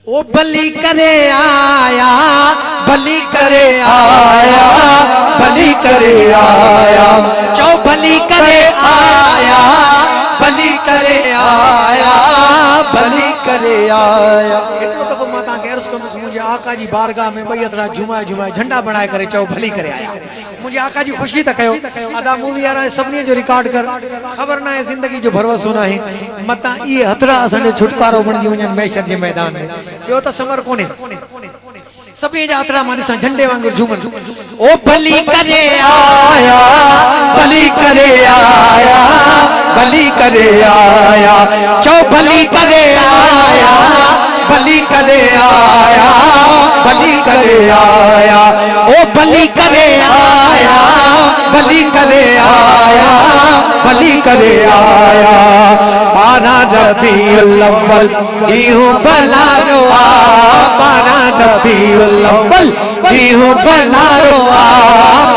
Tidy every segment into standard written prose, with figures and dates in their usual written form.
ओ भली करे आया, भली करे आया, भली करे आया, चौ भली करे आया, भली करे आया, भली करे आया। एतिरो दफ़ो मां तव्हांखे अर्ज़ु कंदुसि मुंहिंजे आका जी बारगाह में ॿई हथड़ा झुमाए झुमाए झंडा बणाए करे चओ भली करे आया। मुझे आका जी खुशी तक अदा मूवी यार सभी जो रिकॉर्ड कर खबर ना है जिंदगी जो भरोसो ना है मता ये हथड़ा असांजो छुटकारो बणजी वञन मैशर जे मैदान में यो तो समर कोने सभी जा हथड़ा मां ॾिसां झंडे वांगुरु झूमन। ओ भली करे आया, भली करे आया, भली करे आया, चौ भली करे आया, भली करे आया, भली करे आया, ओ भली करे आया, भली करे आया, भली करे आया। बारा रबीउल अव्वल ईहू भलारो आ, बारा रबीउल अव्वल ईहू भलारो आ,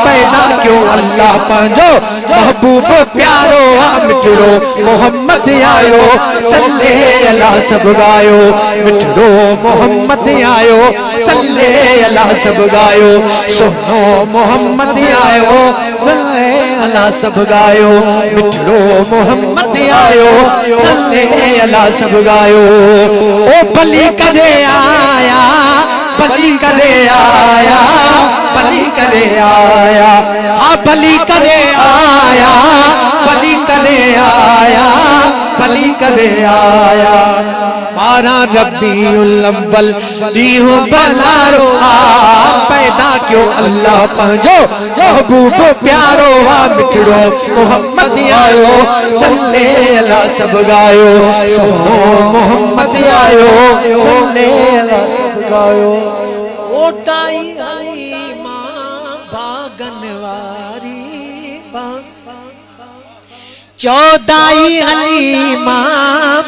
पैदा क्यों अल्लाह पंहिंजो महबूब प्यारो आ, मिठड़ो मोहम्मद आयो सल्ले अला सब गायो, मिठड़ो मोहम्मद आयो सल्ले अला सब गायो, सोनो मोहम्मद आयो सल्ले अला सब गायो, मिठड़ो मोहम्मद आयो सल्ले अला सब गायो। ओ भली करे आया, भली करे आया, भली करे आया, हाँ भली करे आया, भली करे आया, भली करे आया। बारा रबीउल अव्वल ईहू भलारो आ, पैदा क्यों अल्लाह पंहिंजो महबूब प्यारो आ, मिठड़ो मोहम्मद आयो सल्ले अला सब गायो, सोनो मोहम्मद आयो सल्ले अला सब गायो। ओ ताई हलीमा भागन वारी चौदाई हलीमा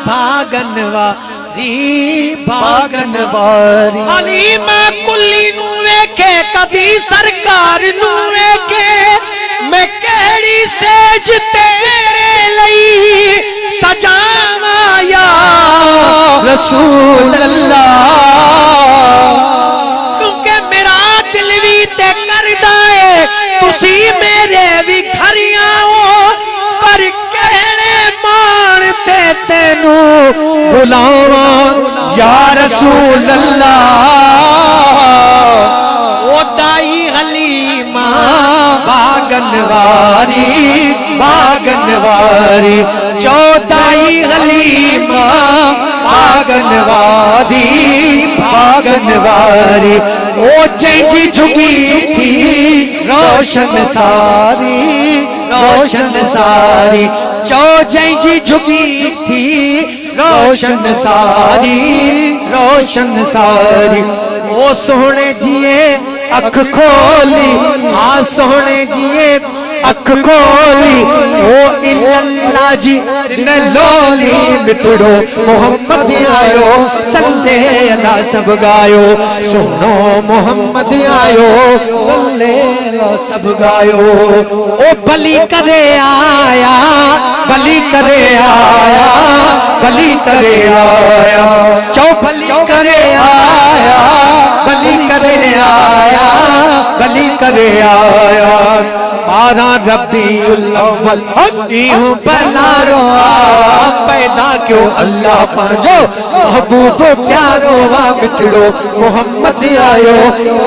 भागन वारी, भागन वारी हलीमा कुली नू वेखे कदी सरकार नू वेखे, मैं केड़ी सेज तेरे लई सजावा या रसूल अल्लाह, क्योंकि मेरा दिल भी ते करदा है तुसी मेरे भी घरियां हो, पर कहने मानते तेनू बुलावा या रसूल अल्लाह। ओ दाई हलीमा भागन वारी, भागन वारी चौदाई हलीमा भागन वारी, भागन वारी। ओ जंहिंजी झुगी थी रोशन सारी, रोशन सारी चौ जंहिंजी झुगी थी रोशन सारी, रोशन सारी। ओ सोहणे जिए अख खोली, हाँ सोहणे जिए अख खोली, ओ इल्लल्लाह जी न लोली, मिठड़ो मोहम्मद आयो सल्ले अला सब गायो, सोनो मोहम्मद आयो सल्ले अला सब गायो। ओ भली करे आया, भली करे आया, भली करे आया, चौ भली करे आया, भली करे आया, भली करे आया। बारा रबीउल अव्वल ईहू भलारो आ, पैदा क्यों अल्लाह पंहिंजो महबूब प्यारो आ, मिठड़ो मोहम्मद आयो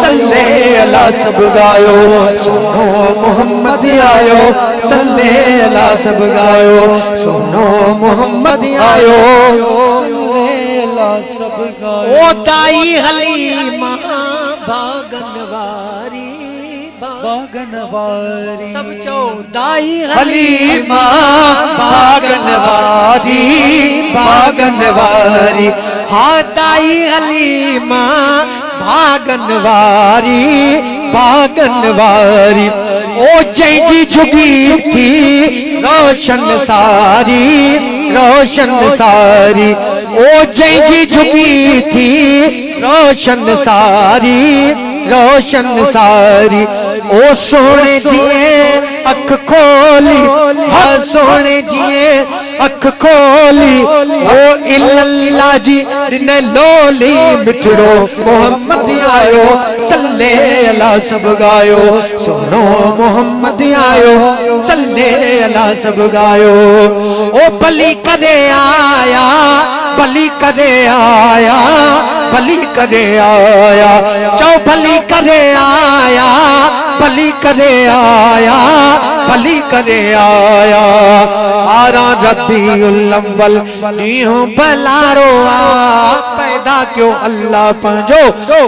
सल्ले अला सब गायो, सोनो मोहम्मद आयो सल्ले अला सब गायो, सोनो मोहम्मद आयो सल्ले अला सब गायो। ओ दाई हलीमा भागन वारी, भागन वारी सब चौदाई हलीमा भागन वारी, भागन वारी हाँ दाई हलीमा भागन वारी, भागन वारी। ओ जंहिंजी झुगी थी रोशन सारी, रोशन सारी। ओ जंहिंजी झुगी थी रोशन सारी, रोशन सारी। ओ सोने जिए अख खोली, हाँ सोने जिए अख खोली ओ इल्लल्लाह जी ने लोली मिठड़ो मोहम्मद आयो सल्ले अला सब गायो सुनो मोहम्मद आयो सल्ले अला सब गायो ओ भली कदे आया भली कदे आया भली कदे आया चौ भली कदे आया भली कदे आया भली कदे आया आरा रबीउल अव्वल नीहो भलारो आ पैदा क्यों अल्लाह पंजो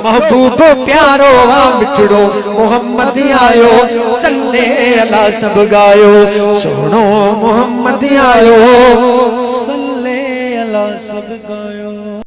महबूब प्यारो आ मिठड़ो मोहम्मद आयो सल्ले अला सब गायो सुनो मोहम्मद आयो सल्ले अला सब गायो।